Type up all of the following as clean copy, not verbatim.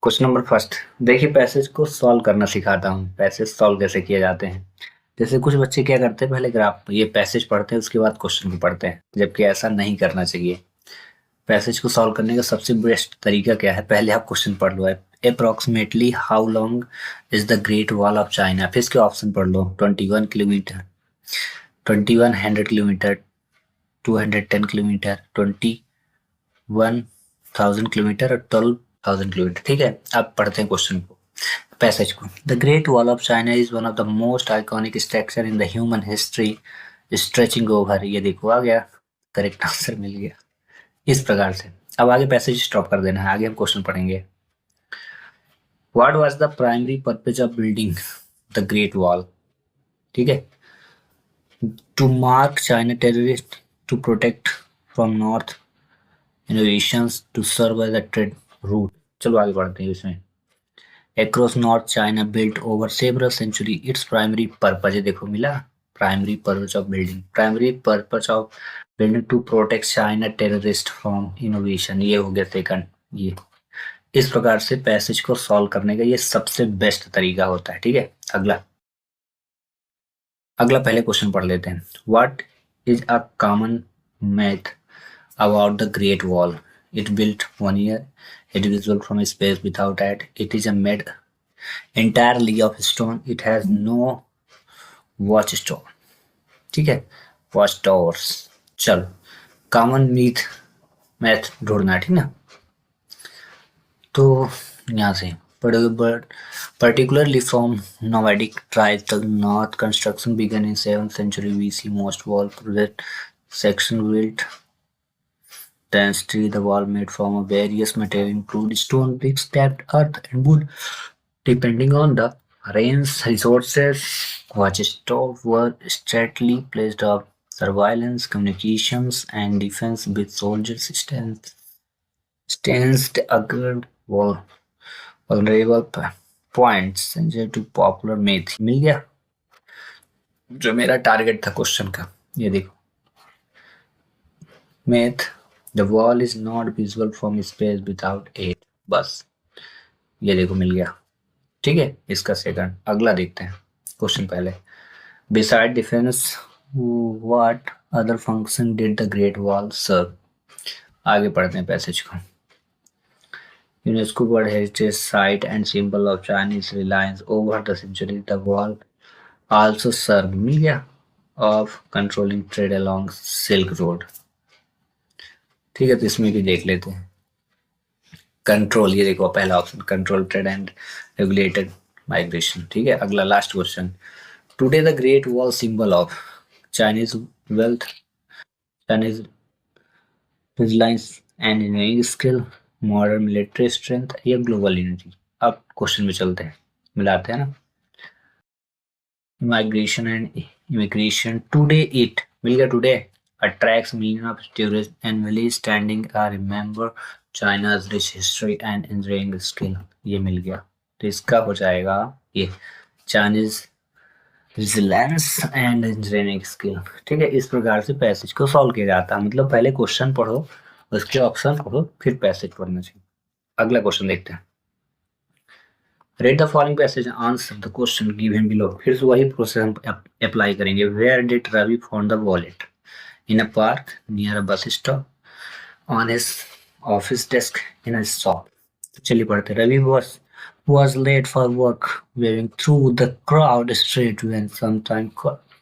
Question number first. देखिए passage को solve करना सिखाता हूँ। पैसेज सॉल्व कैसे किए जाते हैं। जैसे कुछ बच्चे क्या करते हैं, पहले ग्राफ ये पैसेज पढ़ते हैं, उसके बाद क्वेश्चन को पढ़ते हैं, जबकि ऐसा नहीं करना चाहिए। पैसेज को सॉल्व करने का सबसे बेस्ट तरीका क्या है, पहले आप क्वेश्चन पढ़ लो। Approximately how long is the great Wall of China. फिर इसके ऑप्शन पढ़ लो। 21 किलोमीटर, 2100 किलोमीटर, 210 किलोमीटर, 21,000 किलोमीटर और 12,000 किलोमीटर। ठीक है, अब पढ़ते हैं क्वेश्चन को, पैसेज को। The great Wall of China is one of the most iconic structure in the human history stretching over. ये देखो आ गया, करेक्ट आंसर मिल गया। इस प्रकार से अब आगे पैसेज स्टॉप कर देना है, आगे हम क्वेश्चन पढ़ेंगे। What was the primary purpose of building the great wall. ठीक है, to mark China terrorist, to protect from north innovations to serve as a trade route। चलो आगे बढ़ते हैं इसमें। Across North China built over several century its primary purpose। ये देखो मिला, primary purpose of building, primary purpose of building to protect China terrorist from innovation। ये हो गया सेकंड। ये इस प्रकार से पैसेज को सॉल्व करने का ये सबसे बेस्ट तरीका होता है। ठीक है, अगला पहले क्वेश्चन पढ़ लेते हैं। What is a common myth about the Great Wall? It built 1 year. It is visible from space without aid. It is made entirely of stone. It has no watchtower। ठीक है, वॉच टावर्स। चलो common math ढूंढना है, ठीक ना। तो यहाँ से particularly from nomadic tribes, the north construction began in 7th century BC. Most wall project section built density. The wall made from a various material include stone, bricks, tapped earth, and wood. Depending on the range resources, watchtowers were strategically placed of surveillance, communications, and defense with soldiers stanced against vulnerable points to popular myth। मिल गया जो मेरा target था question का। ये देखो math, the wall is not visible from space without aid. बस ये देखो मिल गया। ठीक है, इसका सेकंड। अगला देखते हैं क्वेश्चन पहले। Beside defence what other function did the great Wall serve. आगे पढ़ते हैं पैसेज को। UNESCO world heritage site and symbol of Chinese reliance over the century, the wall also serve, मिल गया, of controlling trade along Silk Road. ठीक है, तो इसमें भी देख लेते हैं। कंट्रोल, ये देखो पहला option, control trade and regulated migration. ठीक है, अगला last question. Today the great Wall symbol of Chinese wealth, Chinese reliance and engineering skill, modern military strength या ग्लोबल यूनिटी। अब क्वेश्चन में चलते हैं, मिलाते हैं ना। Migration and immigration, today it, मिल गया, today attracts millions of tourists annually, standing a remember China's rich history and engineering skill। ये मिल गया, तो इसका हो जाएगा ये Chinese resilience and engineering skill. ठीक है, इस प्रकार से पैसेज को सॉल्व किया जाता है। मतलब पहले क्वेश्चन पढ़ो, उसके ऑप्शन पढ़ो, फिर पैसेज पढ़ना चाहिए। अगला क्वेश्चन देखते हैं। Read the following passage and answer the question given below। फिर से वही प्रोसेस हम अप्लाई करेंगे। Where did Ravi found the wallet? In a park, near a bus stop, on his office desk, in a shop। तो चलिए पढ़ते। Ravi was late for work, waving through the crowd street when sometime caught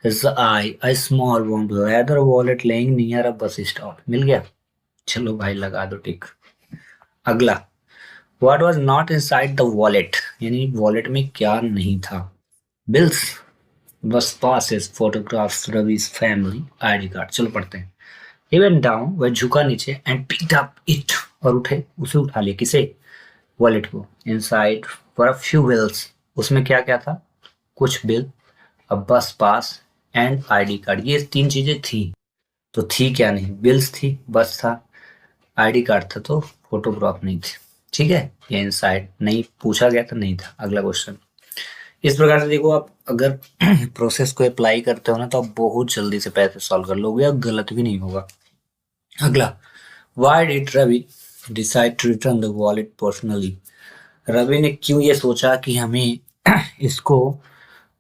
his eye a small round leather wallet laying near a bus stop। मिल गया, चलो भाई लगा दो टिक। अगला, what was not inside the wallet, यानी वॉलेट में क्या नहीं था। Bills, bus passes, photographs, Ravi's family, ID card. चलो पढ़ते हैं। He went down, वह झुका नीचे, and picked up it, और उसे उठा लिया। किसे, वॉलेट को। Inside were a few bills, उसमें क्या क्या था, कुछ bill, a bus pass and ID card. ये तीन चीजें थी, तो थी क्या नहीं, बिल्स थी, बस था, आईडी कार्ड था, तो फोटोग्राफ नहीं थी। ठीक है, ये इनसाइड नहीं पूछा गया था, नहीं था। अगला क्वेश्चन। इस प्रकार से देखो, आप अगर प्रोसेस को अप्लाई करते हो ना, तो आप बहुत जल्दी से पैसे सॉल्व कर लोगे और गलत भी नहीं होगा। अगला, why did Ravi decide to return the wallet personally. Ravi ने क्यों ये सोचा कि हमें इसको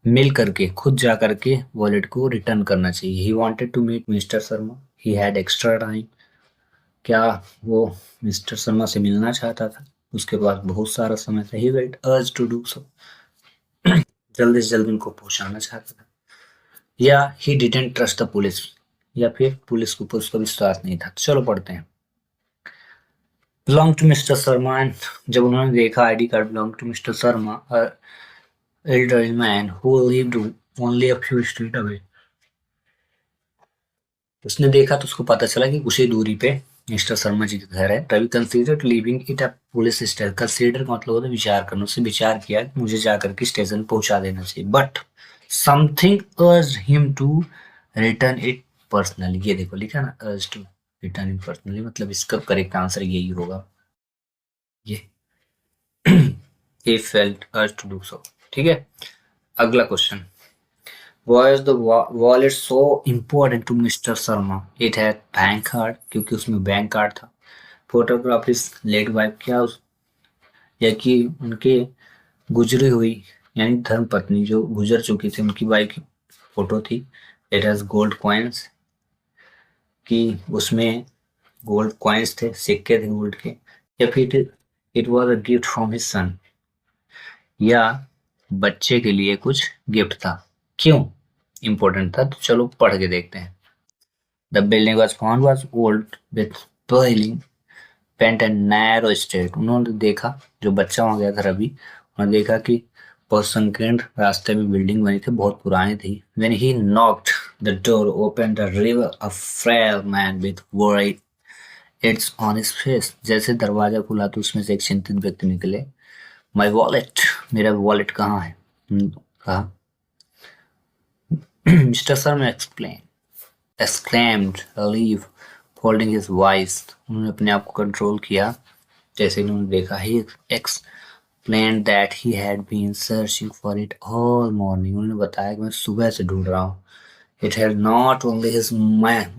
मिल करके खुद जा करके वॉलेट को रिटर्न करना चाहिए। He wanted to meet mister Sharma, he had extra time. क्या वो मिस्टर शर्मा से मिलना चाहता था? उसके पास बहुत सारा समय था। He wait urge to do so, जल्दी से जल्दी उनको पहुंचाना चाहता था। या he didn't trust the police, या फिर पुलिस के ऊपर उसका विश्वास नहीं था। चलो पढ़ते हैं। Belong to mister Sharma and, जब उन्होंने देखा ID card belong to mister Sharma, elderly man who lived only a few street away। उसने देखा तो उसको पता चला कि कुछ ही दूरी पे मिस्टर शर्मा जी का घर है। Ravi considered leaving it a police station. Consider का मतलब होता है विचार करना। उसने विचार किया कि मुझे जाकर के स्टेशन पहुंचा देना चाहिए। But something urged him to return it personally. ये देखो लिखा ना, urge to return it personally, मतलब इसका करेक्ट आंसर यही होगा, ये he felt urged to do so। ठीक है, अगला question. Was the wallet so important to Mr. Sharma? It had bank card, क्योंकि उसमें बैंक कार्ड था। फोटोग्राफ इज लेट वाइफ, क्या उस, या कि उनके गुजरी हुई यानी धर्म पत्नी जो गुजर चुकी थी उनकी वाइफ की फोटो थी। इट हैज गोल्ड कॉइन्स, कि उसमें गोल्ड कॉइन्स थे, सिक्के थे गोल्ड के। या फिर it was a gift from his son, या बच्चे के लिए कुछ गिफ्ट था। क्यों इंपॉर्टेंट था, तो चलो पढ़ के देखते हैं। The building was found was old with boiling paint and narrow straight. उन्होंने देखा, जो बच्चा वहां गया था रवि, उन्होंने देखा कि बहुत संकीर्ण रास्ते में बिल्डिंग बनी थी, बहुत पुरानी थी। When he knocked the door open the river a frail man with worried it's on his face. जैसे दरवाजा खुला तो उसमें से एक चिंतित व्यक्ति निकले। माय वॉलेट, मेरा वॉलेट कहाँ है? कहा। मिस्टर सर में explain exclaimed relief folding his voice। उन्होंने अपने आप को कंट्रोल किया जैसे उन्होंने देखा। he explained that he had been searching for it all morning। उन्होंने बताया कि मैं सुबह से ढूंढ रहा हूँ। it had not only his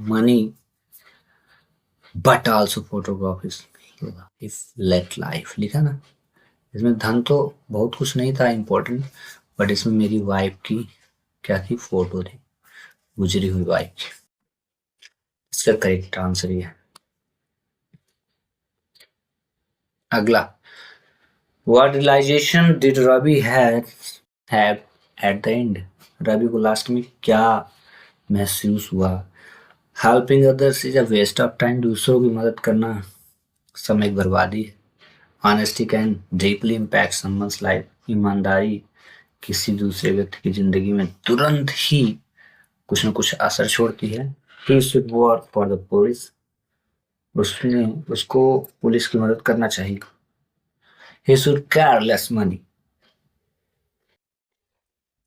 money but also photograph his let life। लिखा ना, इसमें धन तो बहुत कुछ नहीं था इम्पोर्टेंट, बट इसमें मेरी वाइफ की क्या थी, फोटो थी, गुजरी हुई वाइफ की। इसका करेक्ट आंसर ये है। अगला, What realization did Ravi have at the end? Ravi को लास्ट में क्या महसूस हुआ? Helping others is a waste of time। दूसरों की मदद करना समय की बर्बादी है। Honesty can deeply impact someone's life। ईमानदारी किसी दूसरे व्यक्ति की जिंदगी में तुरंत ही कुछ न कुछ असर छोड़ती है। He should work for the police। उसको पुलिस की मदद करना चाहिए। He should care less money,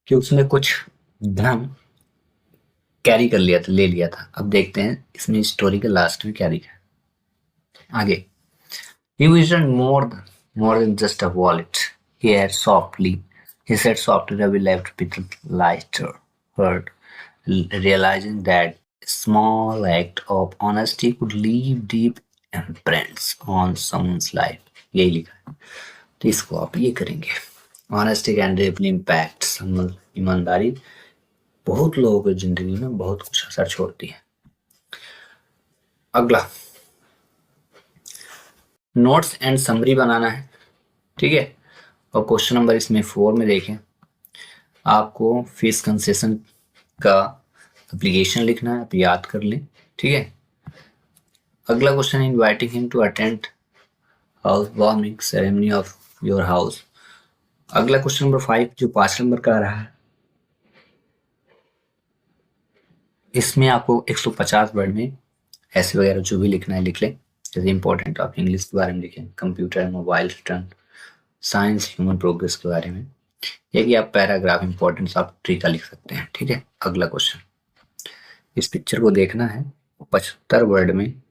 कि उसने कुछ धन कैरी कर लिया था, ले लिया था। अब देखते हैं इसमें स्टोरी के लास्ट में क्या लिखा है आगे। He visioned more than just a wallet। He said softly, Ravi left with a lighter heart, realizing that a small act of honesty could leave deep imprints on someone's life। यही लिखा है, तो इसको आप ये करेंगे। Honesty can deeply impact someone। ईमानदारी बहुत लोगों की जिंदगी में बहुत कुछ असर छोड़ती है। अगला, नोट्स एंड समरी बनाना है, ठीक है। और क्वेश्चन नंबर इसमें 4 में देखें, आपको फीस कंसेशन का एप्लीकेशन लिखना है, आप याद कर लें, ठीक है। अगला question, inviting him to attend house warming ceremony of your house. अगला क्वेश्चन नंबर 5 जो 5 नंबर का आ रहा है, इसमें आपको 150 वर्ड में ऐसे वगैरह जो भी लिखना है लिख लें। जैसे इंपॉर्टेंट आप इंग्लिश के बारे में लिखें, computer, mobile, return, science, human progress के बारे में, या कि आप पैराग्राफ इंपॉर्टेंस आप ट्री का लिख सकते हैं, ठीक है। अगला क्वेश्चन, इस पिक्चर को देखना है 75 वर्ड में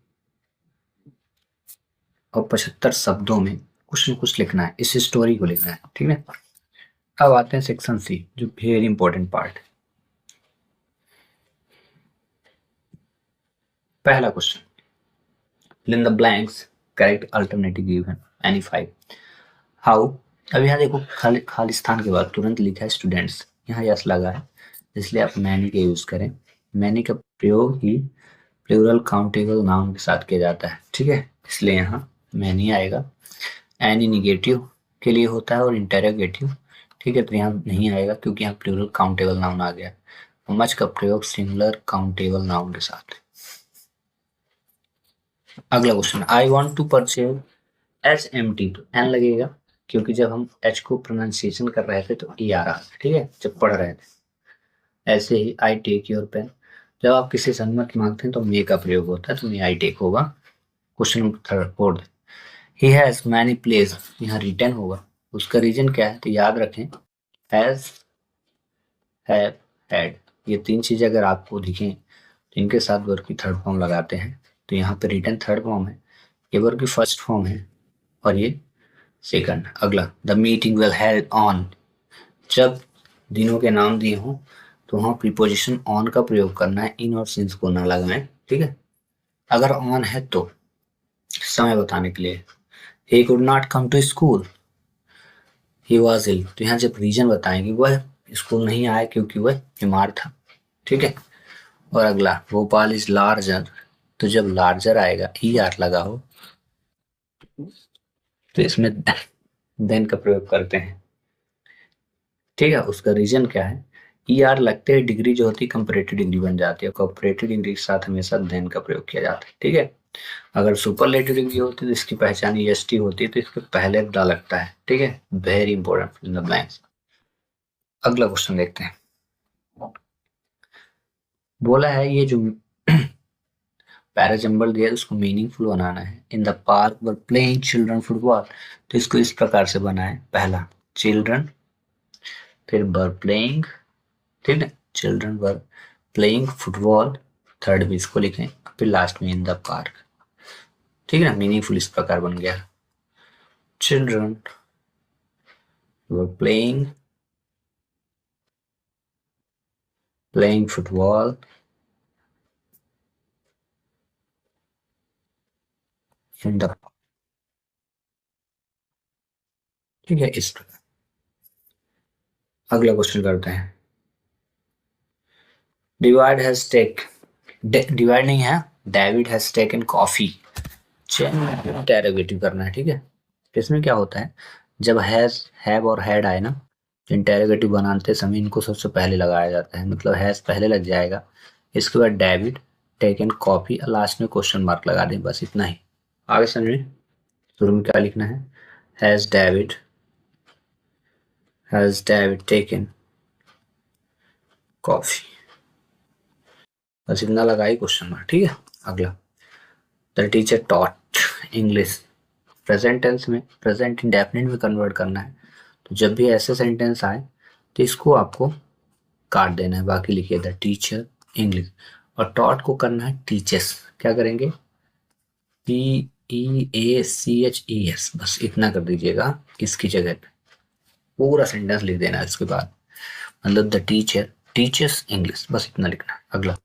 और 75 शब्दों में कुछ न कुछ लिखना है, इस स्टोरी को लिखना है, ठीक है। अब आते हैं सेक्शन सी, जो वेरी इंपॉर्टेंट पार्ट। पहला question, fill in the blanks correct alternative given any 5। How, अब यहाँ देखो खालिस्तान के बाद तुरंत लिखा है स्टूडेंट्स, यहाँ यस लगा है इसलिए आप मैनी का यूज करें। मैनी का प्रयोग ही प्लूरल काउंटेबल नाउन के साथ किया जाता है, ठीक है, इसलिए यहाँ मैनी आएगा। एनी निगेटिव के लिए होता है और इंटेरोगेटिव, ठीक है, तो यहाँ नहीं आएगा क्योंकि यहाँ प्लूरल काउंटेबल नाउन आ गया। मच का प्रयोग सिंगुलर काउंटेबल नाउन के साथ। अगला question, I want to purchase H M T, तो एन लगेगा क्योंकि जब हम एच को प्रोनाउंसिएशन कर रहे थे तो ई आ रहा था, ठीक है, जब पढ़ रहे थे। ऐसे ही आई टेक योर पेन, जब आप किसी से अनुमति मांगते हैं तो मे का प्रयोग होता है, तो मे आई टेक होगा। Question number third fourth, he has many place, यहाँ रिटर्न होगा, उसका रीजन क्या है, तो याद रखें हैज, हैव, हैड, ये तीन चीजें अगर आपको दिखें तो इनके साथ वर्ब की थर्ड फॉर्म लगाते हैं, तो यहाँ पे रिटर्न थर्ड फॉर्म है, ये वर्ब की फर्स्ट फॉर्म है और ये सेकंड। अगला, the meeting will held on, जब दिनों के नाम दिए हों तो वहाँ प्रीपोजिशन ऑन का प्रयोग करना है, इन और सिंस को ना लगाएं, ठीक है। अगर ऑन है तो समय बताने के लिए, he could not come to school, he was ill, तो यहाँ जब रीजन बताएंगे वह स्कूल नहीं आया क्योंकि वह बीमार था, ठीक है। और अगला, भोपाल इज लार्जर, तो जब लार्जर आएगा ई आर लगा हो तो इसमें देन का प्रयोग करते हैं, ठीक है। उसका रीजन क्या है, ई आर लगते ही डिग्री जो होती है कंपैरेटिव डिग्री बन जाती है, कंपैरेटिव डिग्री के साथ हमेशा देन का प्रयोग किया जाता है, ठीक है। अगर सुपरलेटिव डिग्री होती है तो इसकी पहचान एस टी होती है, तो इसके पहले द लगता है, ठीक है। Very important in the blanks. अगला क्वेश्चन देखते हैं, बोला है ये जो पैराजम्बल दिया है उसको मीनिंगफुल बनाना है। In the park were playing children football, तो इसको इस प्रकार से बनाए, पहला चिल्ड्रन, फिर वर प्लेइंग, ठीक है, children were playing football, third भी इसको लिखें, फिर लास्ट में इन द पार्क, ठीक है ना। मीनिंगफुल इस प्रकार बन गया, children were playing football in the, ठीक है, इस प्रकार। अगला क्वेश्चन करते हैं, डिवाइड हैज टेक, डिवाइड नहीं है, David has taken coffee, interrogative करना है, ठीक है। इसमें क्या होता है, जब हैज, हैव और हैड आए ना, इंटेरोगेटिव बनाते समय इनको सबसे पहले लगाया जाता है, मतलब हैज पहले लग जाएगा, इसके बाद डेविड टेकन कॉफी, लास्ट में क्वेश्चन मार्क लगा दें, बस इतना ही। आगे समझे, शुरू में क्या लिखना है, हैज डेविड टेकन कॉफी, बस इतना लगाई क्वेश्चन मार्क, ठीक है। अगला, the teacher taught English, present tense में प्रेजेंट इंडेफिनिट में कन्वर्ट करना है, तो जब भी ऐसे सेंटेंस आए तो इसको आपको काट देना है, बाकी लिखिए द टीचर इंग्लिश, और टॉट को करना है टीचर्स, क्या करेंगे, TEACHES, बस इतना कर दीजिएगा इसकी जगह पे, पूरा सेंटेंस लिख देना इसके बाद, मतलब द टीचर टीचर्स इंग्लिश, बस इतना लिखना है। अगला,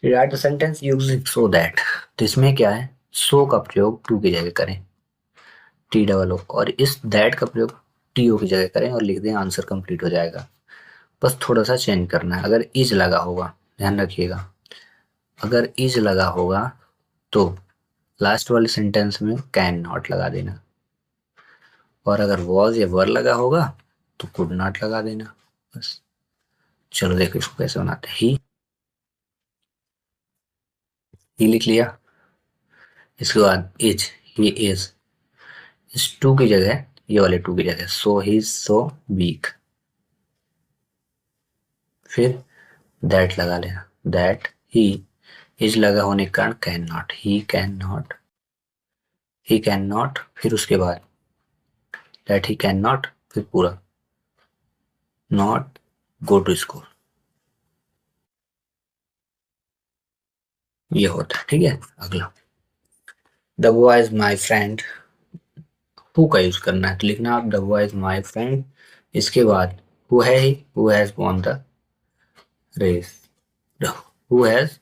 right the sentence using so that, तो इसमें क्या है, सो का प्रयोग टू की जगह करें, TOO, और इस दैट का प्रयोग TO की जगह करें और लिख दें, आंसर कंप्लीट हो जाएगा। बस थोड़ा सा चेंज करना है, अगर इज लगा होगा, ध्यान रखिएगा, अगर इज लगा होगा तो लास्ट वाले सेंटेंस में कैन नॉट लगा देना, और अगर वॉज या वर लगा होगा तो कुड नॉट लगा देना, बस। चलो देखो इसको कैसे बनाते हैं, ही लिख लिया, इसके बाद इज, ही इज टू की जगह, ये वाले टू की जगह सो ही सो वीक, फिर दैट लगा लेना, दैट ही इज लगा होने के कारण can not, he can not, फिर उसके बाद दैट ही कैन नॉट, फिर पूरा नॉट गो टू स्कूल, ये होता है, ठीक है। अगला, the boy is my friend, who का यूज करना है, तो लिखना आप the boy is my friend, इसके बाद हु है ही, who has won the race, who has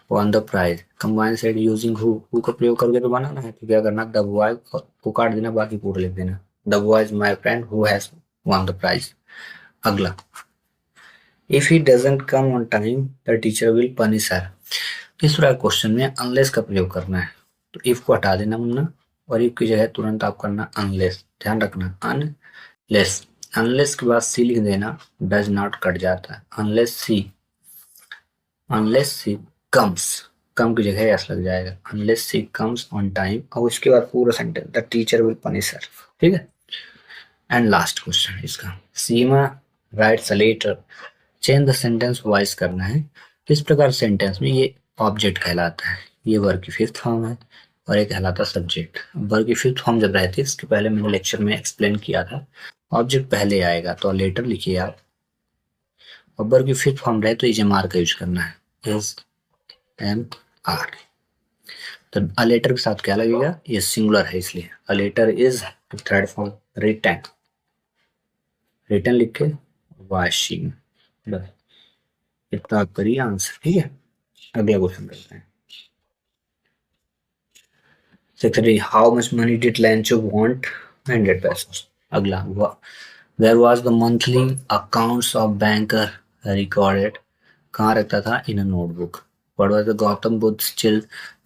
won the prize. Combine said using who का प्रयोग करके तो बनाना है, तो क्या करना, the boy को काट देना, बाकी पूरा लिख देना, the boy is my friend who has won the prize. अगला, if he doesn't come on time the teacher will punish her. इस प्रकार क्वेश्चन में अनलेस का प्रयोग करना है, तो इफ को हटा देना वरना, और इफ की जगह तुरंत आप करना अनलेस. ध्यान रखना अनलेस, अनलेस के बाद सी लिख देना, डज नॉट कट जाता है, अनलेस सी कम्स, कम की जगह एस लग जाएगा, unless she comes on time, और उसके बाद पूरा sentence, the teacher will punish her. ठीक है. एंड लास्ट क्वेश्चन इसका, Seema writes a letter, change the sentence voice करना है. किस प्रकार सेंटेंस में ये ऑब्जेक्ट कहलाता है, ये वर्ब की फिफ्थ फॉर्म है, और ये कहलाता है सब्जेक्ट. वर्ब की फिफ्थ फॉर्म जब रहती है, इसके पहले मैंने लेक्चर में एक्सप्लेन किया था, ऑब्जेक्ट पहले आएगा तो लेटर लिखिए आप, और वर्ब की फिफ्थ फॉर्म रहे तो इजमार का यूज करना है, इज एम आर. तो अ लेटर के साथ क्या लगेगा, ये सिंगुलर है इसलिए, a letter is third form, written, written लिख के वाशिंग, बस इतना आप करिए आंसर. ठीक है. अगला क्वेश्चन करते हैं. Section 3, how much money did Lencho want, 100 pesos. अगला, where was the monthly accounts of banker recorded, कहाँ रखता था, in a notebook. What was the Gautam Buddha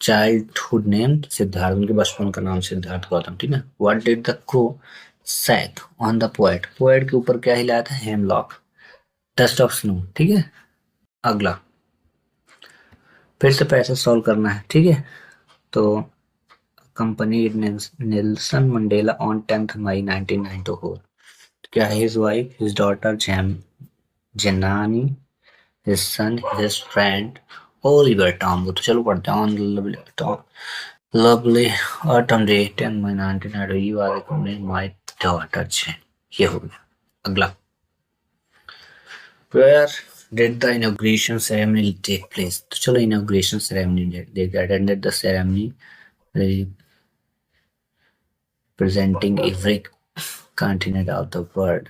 childhood name, Siddhartha, उनके बचपन का नाम सिद्धार्थ गौतम. ठीक है. What did the crow shake on the poet, poet के ऊपर क्या हिलाया था, हेमलॉक, डस्ट ऑफ स्नो. ठीक है. अगला, फिर से पैसे सॉल्व करना है. ठीक है. तो accompanied Nelson Mandela on 10th May 1994. क्या है, his wife, his daughter Janani, his son, his friend Oliver Tambo. तो चलो पढ़ते हैं. On lovely autumn day 10 May 1992 you are accompanying my daughter Jen. ये हो गया. अगला, where did the inauguration ceremony take place. तो चलो inauguration ceremony, they attended the ceremony representing every continent of the world.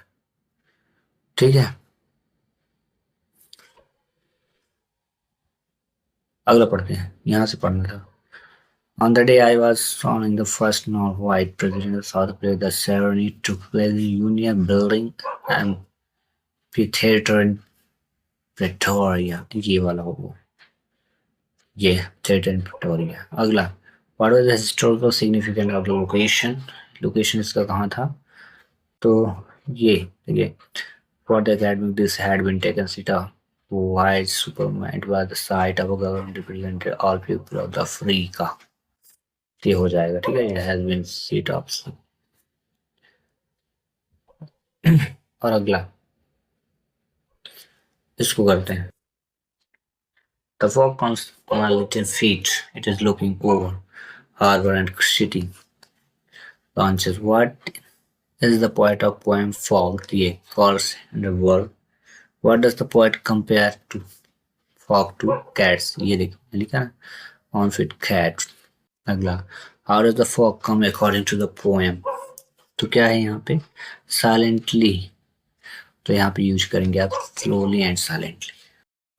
ठीक है. अगला पढ़ते हैं, यहाँ से पढ़ना था. On the day I was sworn in the first non-white president of South Africa, the ceremony took place in Union Building Amphitheater in Pretoria. ये वाला होगा, ये theater in Pretoria. अगला, what was the historical significance of the location, location इसका कहाँ था, तो ये देखिए, for the academic this had been taken seat of white superman was the site of a government represented all people of the Africa. ये हो जाएगा. ठीक है. ये has been seat of. और अगला इसको करते हैं. The fog comes on a little feet. It is looking over harbor and city. Launches. What is the poet of poem Fog? The calls in the world. What does the poet compare to fog to cats? ये देखो लिखा ना, on feet cat. अगला, how does the fog come according to the poem? तो क्या है यहाँ पे, silently, तो यहाँ पे यूज करेंगे आप slowly and silently.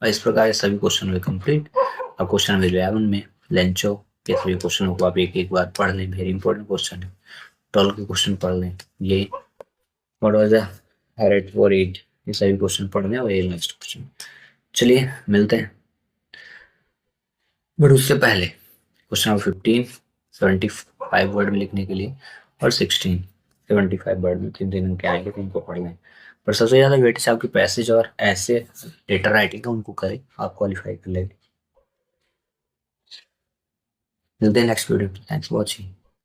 और इस प्रकार के सभी क्वेश्चन हुए कंप्लीट. अब क्वेश्चन नंबर 11 में लेंचो के सभी क्वेश्चनों को आप एक एक बार पढ़ लें, वेरी इंपॉर्टेंट क्वेश्चन है. 12 के क्वेश्चन पढ़ लें. ये व्हाट वाज द हेरिट फॉर ईट, ये सभी क्वेश्चन पढ़ लें, और ये नेक्स्ट क्वेश्चन. चलिए मिलते हैं. बट उससे पहले क्वेश्चन नंबर 15 75 वर्ड में लिखने के लिए, और 16 75 वर्ड में 3 दिन के आएंगे, तो इनको पढ़ लें. पर सबसे ज़्यादा वेटेज आपके पैसेज और ऐसे लेटर राइटिंग का, उनको करें, आप क्वालिफाई कर लेंगे. मिलते हैं next video. Thanks for watching.